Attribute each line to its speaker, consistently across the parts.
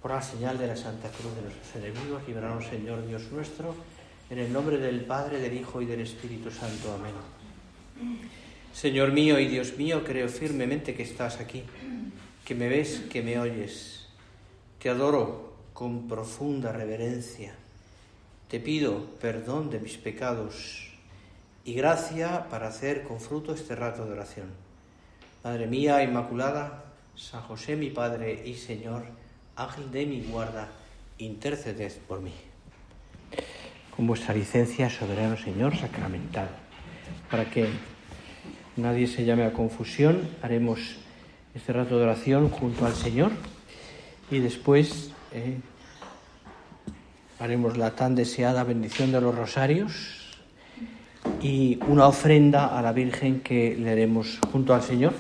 Speaker 1: Por la señal de la Santa Cruz de nuestros enemigos, líbranos, Señor Dios nuestro, en el nombre del Padre, del Hijo y del Espíritu Santo. Amén. Señor mío y Dios mío, creo firmemente que estás aquí, que me ves, que me oyes. Te adoro con profunda reverencia. Te pido perdón de mis pecados y gracia para hacer con fruto este rato de oración. Madre mía Inmaculada, San José mi Padre y Señor, Ángel de mi guarda, interceded por mí. Con vuestra licencia, soberano Señor sacramental, para que nadie se llame a confusión, haremos este rato de oración junto al Señor y después haremos la tan deseada bendición de los rosarios y una ofrenda a la Virgen que le haremos junto al Señor.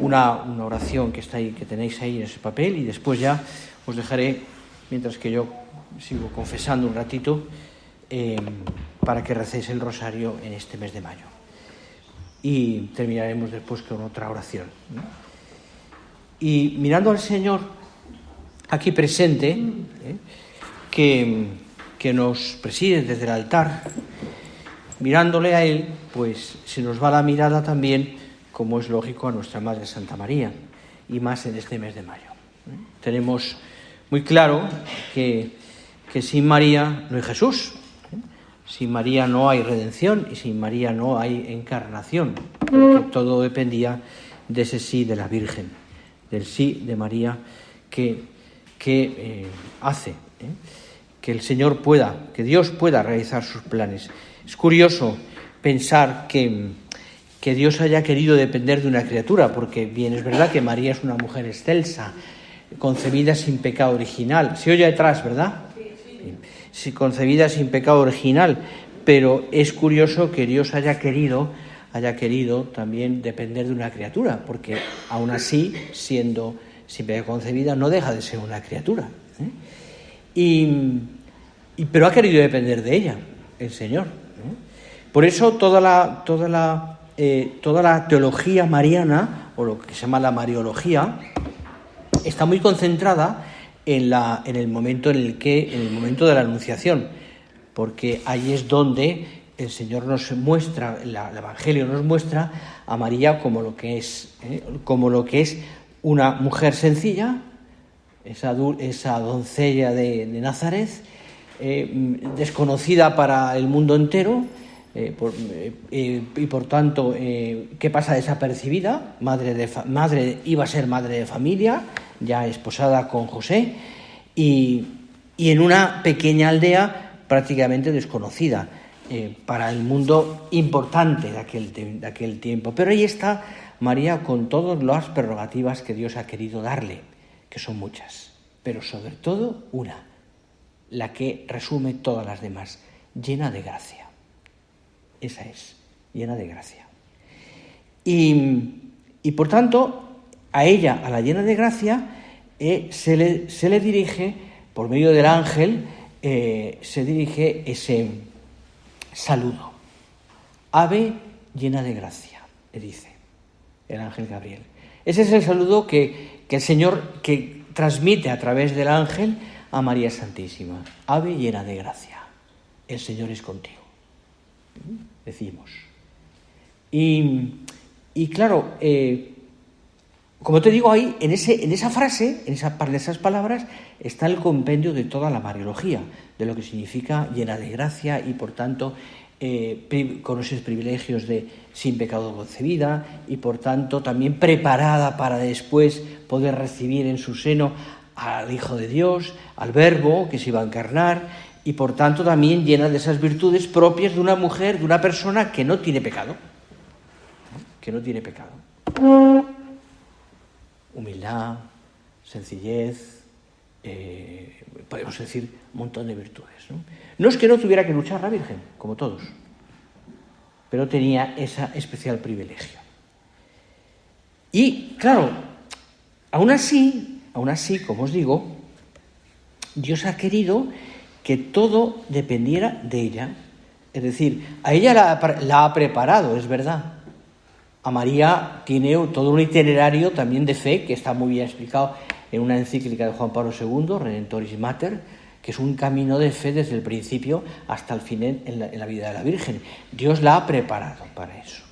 Speaker 1: Una oración que está ahí, que tenéis ahí en ese papel, y después ya os dejaré, mientras que yo sigo confesando un ratito, para que recéis el rosario en este mes de mayo. Y terminaremos después con otra oración, ¿no? Y mirando al Señor aquí presente, que nos preside desde el altar, mirándole a Él, pues se nos va la mirada también, como es lógico, a nuestra Madre Santa María, y más en este mes de mayo. Tenemos muy claro que sin María no hay Jesús, sin María no hay redención y sin María no hay encarnación, porque todo dependía de ese sí de la Virgen, del sí de María que hace que el Señor pueda, que Dios pueda realizar sus planes. Es curioso pensar que Dios haya querido depender de una criatura, porque bien es verdad que María es una mujer excelsa, concebida sin pecado original. Se oye detrás, ¿verdad? Sí, concebida sin pecado original, pero es curioso que Dios haya querido también depender de una criatura, porque aún así, siendo sin pecado concebida, no deja de ser una criatura. Pero ha querido depender de ella, el Señor. Por eso toda la teología mariana, o lo que se llama la mariología, está muy concentrada en el momento de la Anunciación, porque ahí es donde el Señor nos muestra, el Evangelio nos muestra a María como lo que es una mujer sencilla, esa doncella de Nazaret, desconocida para el mundo entero, y por tanto que pasa desapercibida, iba a ser madre de familia, ya esposada con José, y en una pequeña aldea prácticamente desconocida para el mundo importante de aquel tiempo. Pero ahí está María con todas las prerrogativas que Dios ha querido darle, que son muchas, pero sobre todo una, la que resume todas las demás: llena de gracia. Esa es, llena de gracia. Y por tanto, a ella, a la llena de gracia, se le dirige, por medio del ángel, se dirige ese saludo. Ave llena de gracia, le dice el ángel Gabriel. Ese es el saludo que el Señor que transmite a través del ángel a María Santísima. Ave llena de gracia, el Señor es contigo, decimos. Y claro, como te digo, ahí en esa frase, en esas palabras, está el compendio de toda la mariología, de lo que significa llena de gracia y por tanto con esos privilegios de sin pecado concebida y por tanto también preparada para después poder recibir en su seno al Hijo de Dios, al Verbo que se iba a encarnar, y por tanto también llena de esas virtudes propias de una mujer, de una persona que no tiene pecado. Humildad, sencillez, podemos decir un montón de virtudes, ¿no? No es que no tuviera que luchar la Virgen, como todos, pero tenía ese especial privilegio. Y claro, aún así, como os digo, Dios ha querido que todo dependiera de ella. Es decir, a ella la ha preparado, es verdad. A María tiene todo un itinerario también de fe que está muy bien explicado en una encíclica de Juan Pablo II, Redentoris Mater, que es un camino de fe desde el principio hasta el fin en la vida de la Virgen. Dios la ha preparado para eso.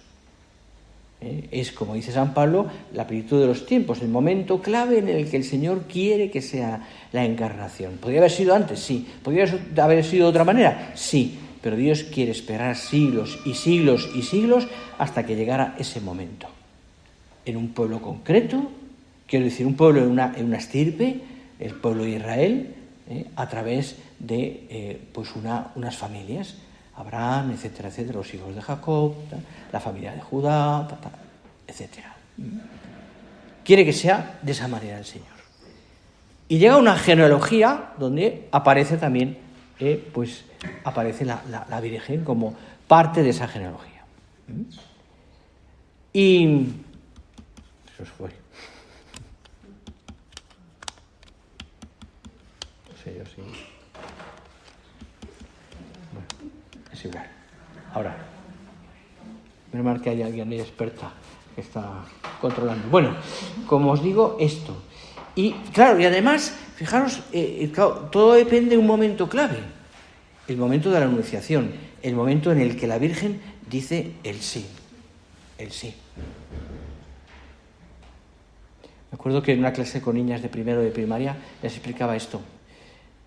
Speaker 1: Es, como dice San Pablo, la plenitud de los tiempos, el momento clave en el que el Señor quiere que sea la encarnación. ¿Podría haber sido antes? Sí. ¿Podría haber sido de otra manera? Sí. Pero Dios quiere esperar siglos y siglos y siglos hasta que llegara ese momento. En un pueblo concreto, quiero decir, un pueblo en una estirpe, el pueblo de Israel, a través de unas familias, Abraham, etcétera, etcétera, los hijos de Jacob, la familia de Judá, etcétera. Quiere que sea de esa manera el Señor. Y llega una genealogía donde aparece también, aparece la Virgen como parte de esa genealogía. Y eso fue. No sé yo sí. Bueno, es igual. Ahora, menos mal que hay alguien ahí experta que está controlando. Bueno, como os digo, esto. Y claro, y además, fijaros, claro, todo depende de un momento clave. El momento de la anunciación, el momento en el que la Virgen dice el sí. El sí. Me acuerdo que en una clase con niñas de primero de primaria les explicaba esto,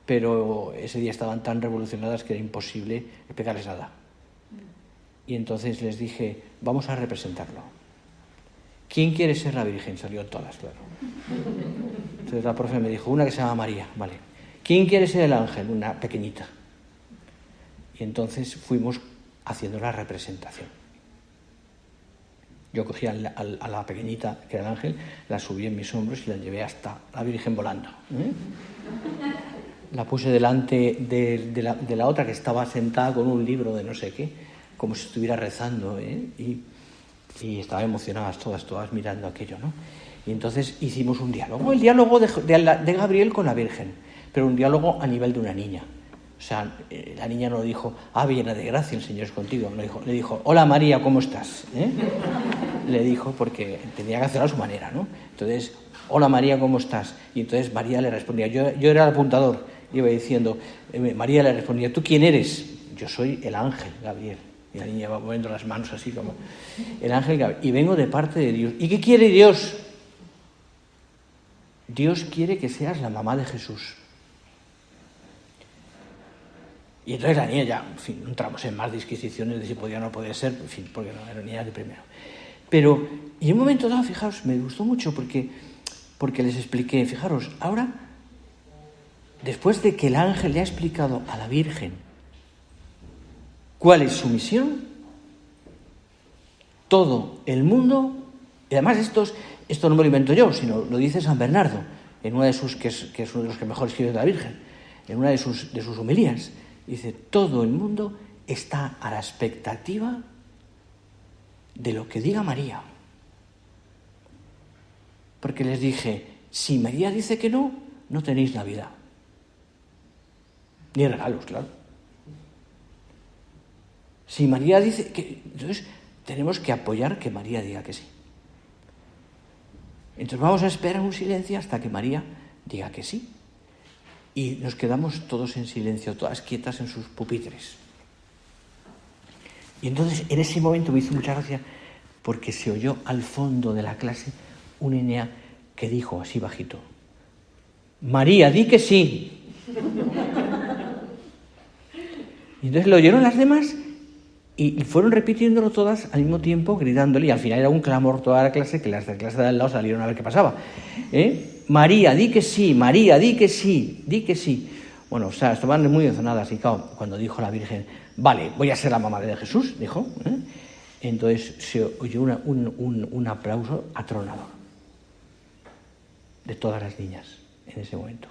Speaker 1: pero ese día estaban tan revolucionadas que era imposible explicarles nada. Y entonces les dije, vamos a representarlo. ¿Quién quiere ser la Virgen? Salió todas, claro. Entonces la profe me dijo, una que se llama María, vale. ¿Quién quiere ser el ángel? Una pequeñita. Y entonces fuimos haciendo la representación. Yo cogí a la pequeñita, que era el ángel, la subí en mis hombros y la llevé hasta la Virgen volando. La puse delante de la otra que estaba sentada con un libro de no sé qué, como si estuviera rezando, y estaban emocionadas todas mirando aquello, ¿no? Y entonces hicimos un diálogo, el diálogo de Gabriel con la Virgen, pero un diálogo a nivel de una niña. O sea, la niña no dijo, llena de gracia, el Señor es contigo. Le dijo, hola María, ¿cómo estás? Le dijo, porque tenía que hacerlo a su manera, ¿no? Entonces, hola María, ¿cómo estás? Y entonces María le respondía, yo era el apuntador, iba diciendo, María le respondía, ¿tú quién eres? Yo soy el ángel, Gabriel. Y la niña va moviendo las manos así como, el ángel Gabriel, y vengo de parte de Dios. ¿Y qué quiere Dios? Dios quiere que seas la mamá de Jesús. Y entonces la niña ya, en fin, no entramos en más disquisiciones de si podía o no podía ser, en fin, porque no era niña de primero. Pero, y en un momento dado, fijaros, me gustó mucho porque les expliqué, fijaros, ahora, después de que el ángel le ha explicado a la Virgen cuál es su misión, todo el mundo, y además esto no me lo invento yo, sino lo dice San Bernardo, en una de sus, que es uno de los que mejor escribe de la Virgen, en una de sus homilías. Dice, todo el mundo está a la expectativa de lo que diga María. Porque les dije, si María dice que no, no tenéis Navidad. Ni regalos, claro. Si María dice que... Entonces, tenemos que apoyar que María diga que sí. Entonces vamos a esperar un silencio hasta que María diga que sí. Y nos quedamos todos en silencio, todas quietas en sus pupitres. Y entonces, en ese momento me hizo mucha gracia porque se oyó al fondo de la clase una niña que dijo así bajito, María, di que sí. Y entonces lo oyeron las demás y fueron repitiéndolo todas al mismo tiempo, gritándole, y al final era un clamor toda la clase, que las de la clase de al lado salieron a ver qué pasaba. María, di que sí, María, di que sí, di que sí. Bueno, o sea, estaban muy emocionadas y claro, cuando dijo la Virgen, vale, voy a ser la mamá de Jesús, dijo, entonces se oyó un aplauso atronador de todas las niñas en ese momento.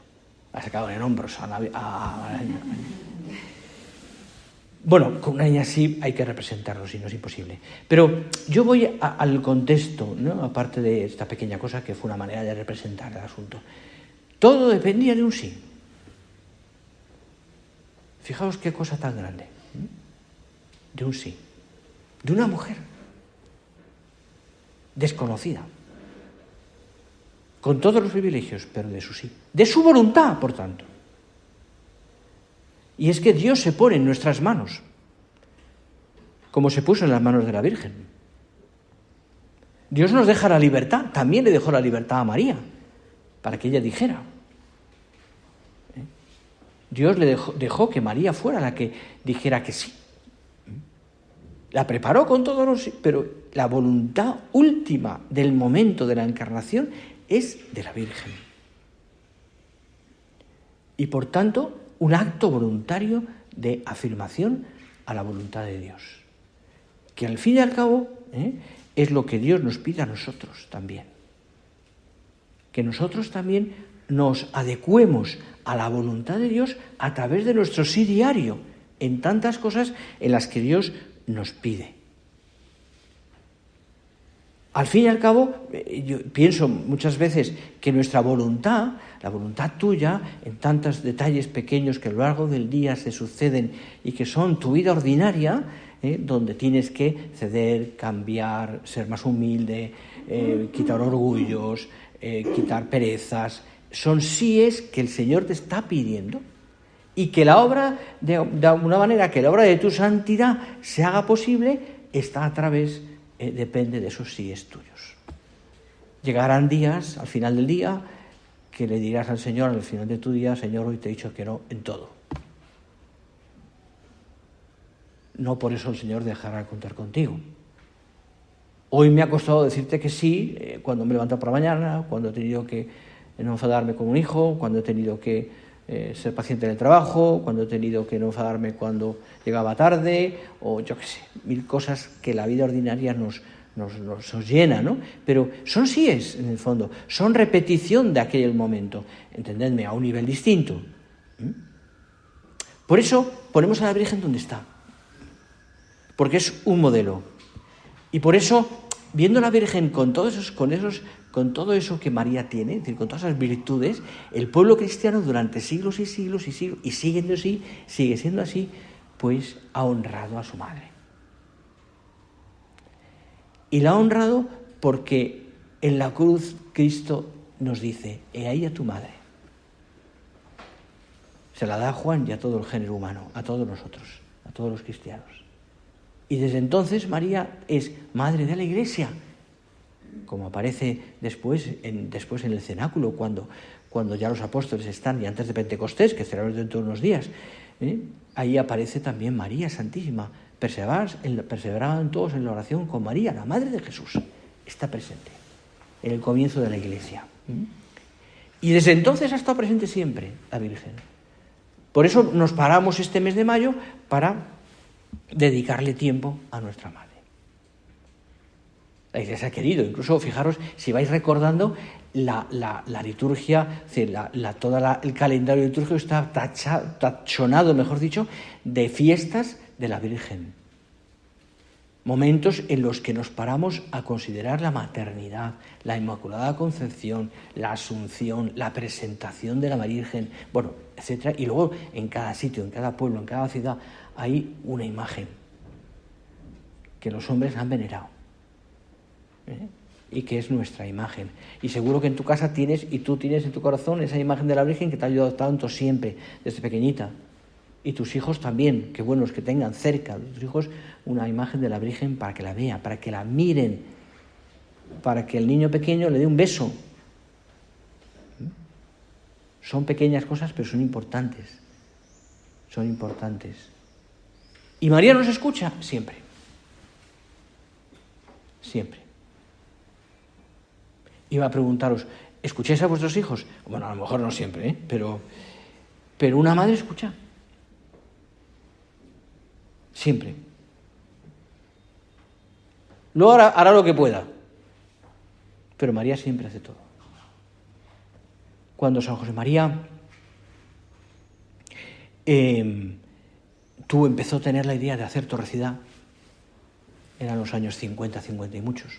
Speaker 1: La sacaban en hombros a la niña. Bueno, con una niña así hay que representarlo, si no es imposible. Pero yo voy al contexto, ¿no? Aparte de esta pequeña cosa que fue una manera de representar el asunto. Todo dependía de un sí. Fijaos qué cosa tan grande. De un sí. De una mujer desconocida. con todos los privilegios, pero de su sí, de su voluntad, por tanto. Y es que Dios se pone en nuestras manos, como se puso en las manos de la Virgen. Dios nos deja la libertad, también le dejó la libertad a María, para que ella dijera. Dios le dejó que María fuera la que dijera que sí. La preparó con todos los sí, pero la voluntad última del momento de la encarnación es de la Virgen. Y por tanto, un acto voluntario de afirmación a la voluntad de Dios. Que al fin y al cabo es lo que Dios nos pide a nosotros también. Que nosotros también nos adecuemos a la voluntad de Dios a través de nuestro sí diario, en tantas cosas en las que Dios nos pide. Al fin y al cabo, yo pienso muchas veces que nuestra voluntad, la voluntad tuya, en tantos detalles pequeños que a lo largo del día se suceden y que son tu vida ordinaria, donde tienes que ceder, cambiar, ser más humilde, quitar orgullos, quitar perezas, son síes que el Señor te está pidiendo y que la obra, de alguna manera, que la obra de tu santidad se haga posible, está a través, depende de esos síes tuyos. Llegarán días, al final del día, que le dirás al Señor, al final de tu día, Señor, hoy te he dicho que no en todo. No por eso el Señor dejará de contar contigo. Hoy me ha costado decirte que sí, cuando me he levantado por la mañana, cuando he tenido que no enfadarme con un hijo, cuando he tenido que ser paciente en el trabajo, cuando he tenido que no enfadarme cuando llegaba tarde, o yo qué sé, mil cosas que la vida ordinaria nos llena, ¿no? Pero son síes, en el fondo, son repetición de aquel momento, entendedme, a un nivel distinto. Por eso ponemos a la Virgen donde está, porque es un modelo. Y por eso, viendo a la Virgen con todo eso que María tiene, es decir, con todas esas virtudes, el pueblo cristiano durante siglos y siglos y siglos, y sigue siendo así, pues ha honrado a su madre. Y la ha honrado porque en la cruz Cristo nos dice, he ahí a tu madre. Se la da a Juan y a todo el género humano, a todos nosotros, a todos los cristianos. Y desde entonces María es madre de la Iglesia, como aparece después en el cenáculo, cuando ya los apóstoles están, y antes de Pentecostés, que celebramos dentro de unos días, ahí aparece también María Santísima. Perseveraban todos en la oración con María, la Madre de Jesús. Está presente en el comienzo de la Iglesia. Y desde entonces ha estado presente siempre la Virgen. Por eso nos paramos este mes de mayo para dedicarle tiempo a nuestra Madre. La Iglesia ha querido, incluso fijaros, si vais recordando, la liturgia, es decir, el calendario litúrgico está tachonado, mejor dicho, de fiestas de la Virgen. Momentos en los que nos paramos a considerar la maternidad, la Inmaculada Concepción, la Asunción, la presentación de la Virgen, bueno, etcétera. Y luego en cada sitio, en cada pueblo, en cada ciudad, hay una imagen que los hombres han venerado. Y que es nuestra imagen. Y seguro que en tu casa tú tienes en tu corazón esa imagen de la Virgen que te ha ayudado tanto siempre, desde pequeñita. Y tus hijos también, qué bueno es que tengan cerca de tus hijos una imagen de la Virgen para que la vean, para que la miren, para que el niño pequeño le dé un beso. Son pequeñas cosas, pero son importantes. Son importantes. ¿Y María nos escucha? Siempre. Siempre. Iba a preguntaros, ¿escucháis a vuestros hijos? Bueno, a lo mejor no siempre, pero una madre escucha. Siempre. Luego hará lo que pueda. Pero María siempre hace todo. Cuando San José María empezó a tener la idea de hacer Torrecidad, eran los años 50 y muchos.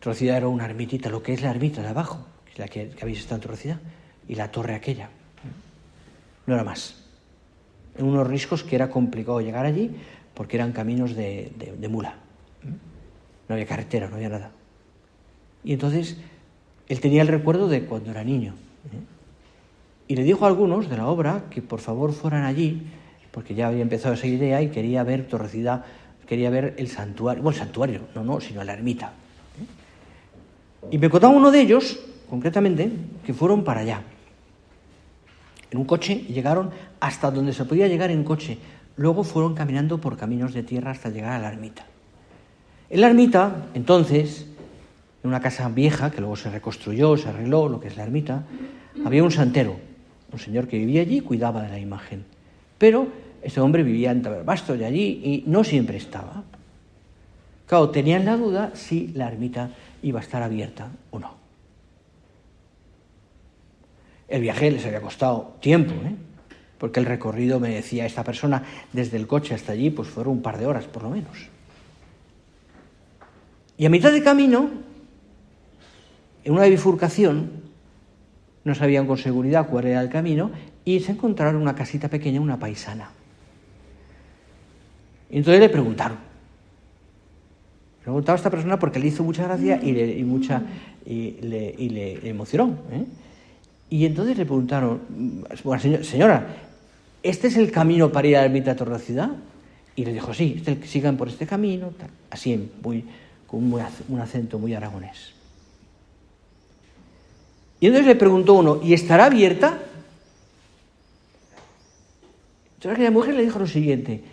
Speaker 1: Torrecidad era una ermitita, lo que es la ermita de abajo, que es la que habéis estado en Torrecidad, y la torre aquella. No era más. En unos riscos que era complicado llegar allí porque eran caminos de mula. No había carretera, no había nada. Y entonces él tenía el recuerdo de cuando era niño. Y le dijo a algunos de la obra que por favor fueran allí, porque ya había empezado esa idea y quería ver Torrecida, quería ver el santuario, bueno, el santuario, no, sino la ermita. Y me contaba uno de ellos, concretamente, que fueron para allá, en un coche, y llegaron hasta donde se podía llegar en coche. Luego fueron caminando por caminos de tierra hasta llegar a la ermita. En la ermita, entonces, en una casa vieja, que luego se reconstruyó, se arregló, lo que es la ermita, había un santero, un señor que vivía allí y cuidaba de la imagen. Pero ese hombre vivía en Taberbasto de allí y no siempre estaba. Claro, tenían la duda si la ermita iba a estar abierta o no. El viaje les había costado tiempo, porque el recorrido, me decía esta persona, desde el coche hasta allí, pues fueron un par de horas por lo menos. Y a mitad de camino, en una bifurcación, no sabían con seguridad cuál era el camino, y se encontraron una casita pequeña, una paisana. Y entonces le preguntaron. Preguntaba a esta persona porque le hizo mucha gracia y le emocionó. Y entonces le preguntaron, bueno, señora, ¿este es el camino para ir a la ermita de Torrecida? Y le dijo, sí, sigan por este camino, tal, así, con un acento muy aragonés. Y entonces le preguntó uno, ¿y estará abierta? Entonces aquella mujer le dijo lo siguiente,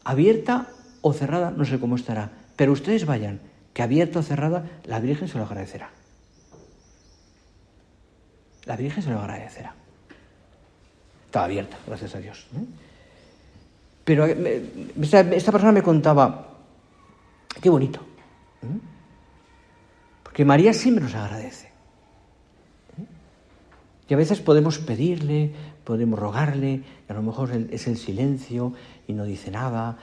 Speaker 1: abierta o cerrada, no sé cómo estará, pero ustedes vayan, que abierta o cerrada, la Virgen se lo agradecerá. La Virgen se lo agradecerá. Estaba abierta, gracias a Dios. Pero esta persona me contaba, qué bonito, porque María siempre nos agradece. Y a veces podemos pedirle, podemos rogarle, y a lo mejor es el silencio y no dice nada,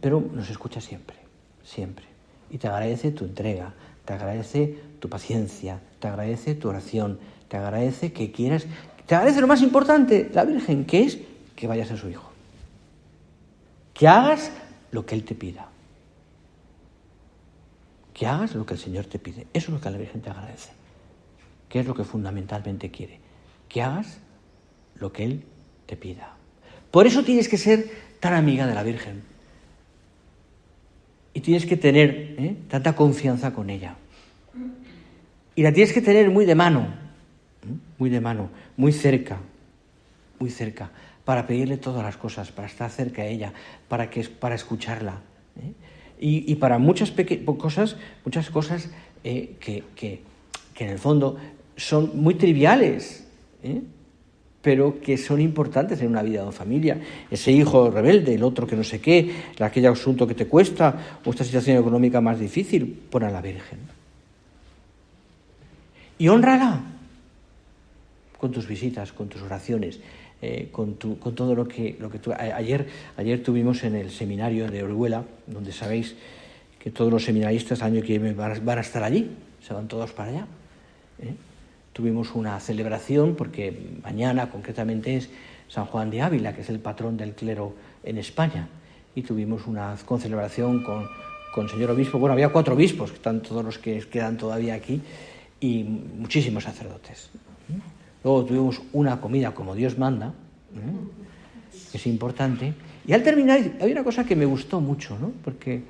Speaker 1: pero nos escucha siempre, siempre. Y te agradece tu entrega, te agradece tu paciencia, te agradece tu oración, te agradece que quieras, te agradece lo más importante, la Virgen, que es que vayas a su Hijo. Que hagas lo que Él te pida. Que hagas lo que el Señor te pide. Eso es lo que la Virgen te agradece. Que es lo que fundamentalmente quiere. Que hagas lo que Él te pida. Por eso tienes que ser tan amiga de la Virgen. Y tienes que tener tanta confianza con ella. Y la tienes que tener muy de mano, muy cerca, para pedirle todas las cosas, para estar cerca de ella, para escucharla. Y para muchas cosas que en el fondo son muy triviales, pero que son importantes en una vida de familia. Ese hijo rebelde, el otro que no sé qué, aquel asunto que te cuesta, o esta situación económica más difícil, pon a la Virgen. Y hónrala con tus visitas, con tus oraciones, con todo lo que tú... Ayer tuvimos en el seminario de Orihuela, donde sabéis que todos los seminaristas el año que viene van a estar allí, se van todos para allá. Tuvimos una celebración, porque mañana concretamente es San Juan de Ávila, que es el patrón del clero en España, y tuvimos una concelebración con el señor obispo. Bueno, había 4 obispos, que están todos los que quedan todavía aquí, y muchísimos sacerdotes. Luego tuvimos una comida como Dios manda, que es importante, y al terminar había una cosa que me gustó mucho, porque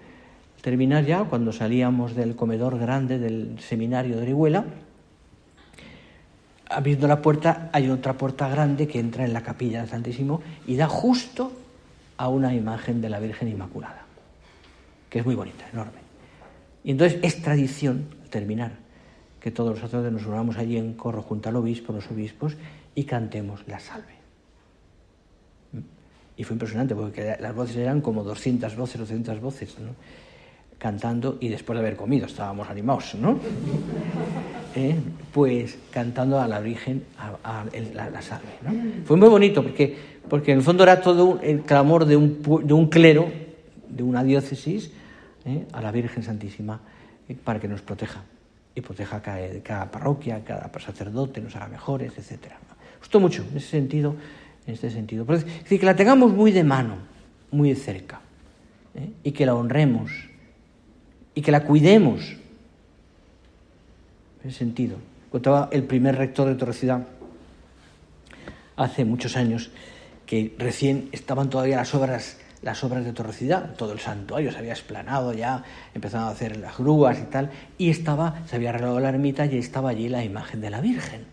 Speaker 1: al terminar ya, cuando salíamos del comedor grande del seminario de Orihuela, abriendo la puerta hay otra puerta grande que entra en la capilla del Santísimo y da justo a una imagen de la Virgen Inmaculada, que es muy bonita, enorme. Y entonces es tradición, al terminar, que todos los sacerdotes nos unamos allí en coro junto al obispo, los obispos, y cantemos la salve. Y fue impresionante, porque las voces eran como 200 voces, cantando, y después de haber comido estábamos animados, pues cantando a la Virgen la salve, Fue muy bonito, porque en el fondo era todo el clamor de un clero, de una diócesis, a la Virgen Santísima, para que nos proteja, y proteja cada parroquia, cada sacerdote, nos haga mejores, etc. Me gustó mucho en este sentido. Es decir, que la tengamos muy de mano, muy de cerca, y que la honremos, y que la cuidemos, en ese sentido. Contaba el primer rector de Torrecilla hace muchos años que recién estaban todavía las obras de Torrecilla, todo el santuario se había explanado ya, empezaban a hacer las grúas y tal, y se había arreglado la ermita y estaba allí la imagen de la Virgen.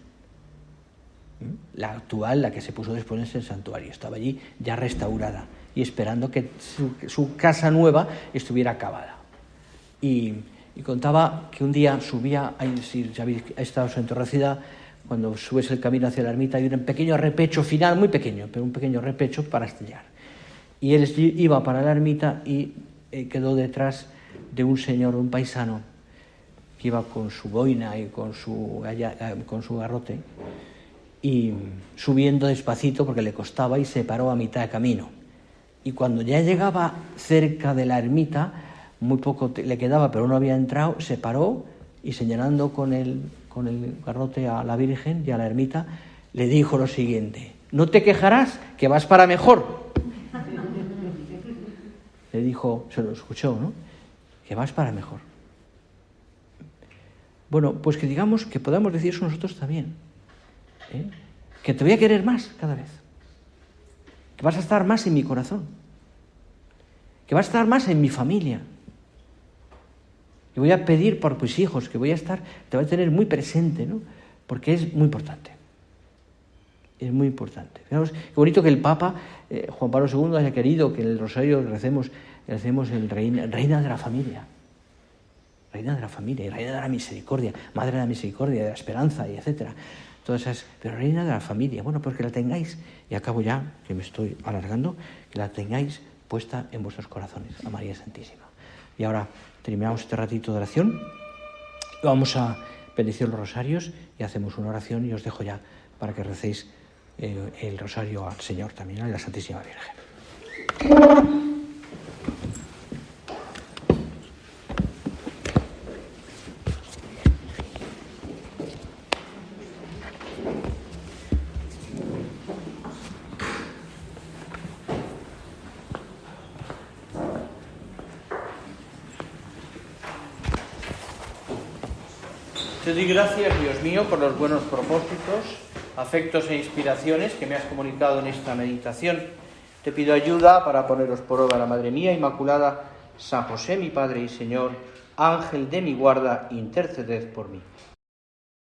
Speaker 1: La actual, la que se puso después en el santuario, estaba allí ya restaurada y esperando que su casa nueva estuviera acabada. Y contaba que un día subía, si habéis estado en Torrecilla, cuando subes el camino hacia la ermita hay un pequeño repecho final, muy pequeño, pero un pequeño repecho para estellar. Y él iba para la ermita y quedó detrás de un señor, un paisano, que iba con su boina y con su garrote, y subiendo despacito porque le costaba, y se paró a mitad de camino. Y cuando ya llegaba cerca de la ermita, muy poco le quedaba, pero no había entrado, se paró y señalando con el garrote a la Virgen y a la ermita, le dijo lo siguiente: no te quejarás, que vas para mejor. Le dijo, se lo escuchó, ¿no? Que vas para mejor. Bueno, pues que digamos que podamos decir eso nosotros también. Que te voy a querer más cada vez. Que vas a estar más en mi corazón. Que vas a estar más en mi familia. Que voy a pedir por mis hijos, que te voy a tener muy presente, ¿no? Porque es muy importante. Es muy importante. Fijaos, qué bonito que el Papa Juan Pablo II haya querido que en el rosario recemos el reina de la familia. Reina de la familia, y reina de la misericordia, madre de la misericordia, de la esperanza, y etcétera. Todas esas, pero reina de la familia. Bueno, pues que la tengáis, y acabo ya, que me estoy alargando, que la tengáis puesta en vuestros corazones, a María Santísima. Y ahora terminamos este ratito de oración, vamos a bendecir los rosarios y hacemos una oración, y os dejo ya para que recéis el rosario al Señor también, a la Santísima Virgen. Te doy gracias, Dios mío, por los buenos propósitos, afectos e inspiraciones que me has comunicado en esta meditación. Te pido ayuda para poneros por obra la Madre mía Inmaculada, San José, mi Padre y Señor, Ángel de mi guarda, interceded por mí.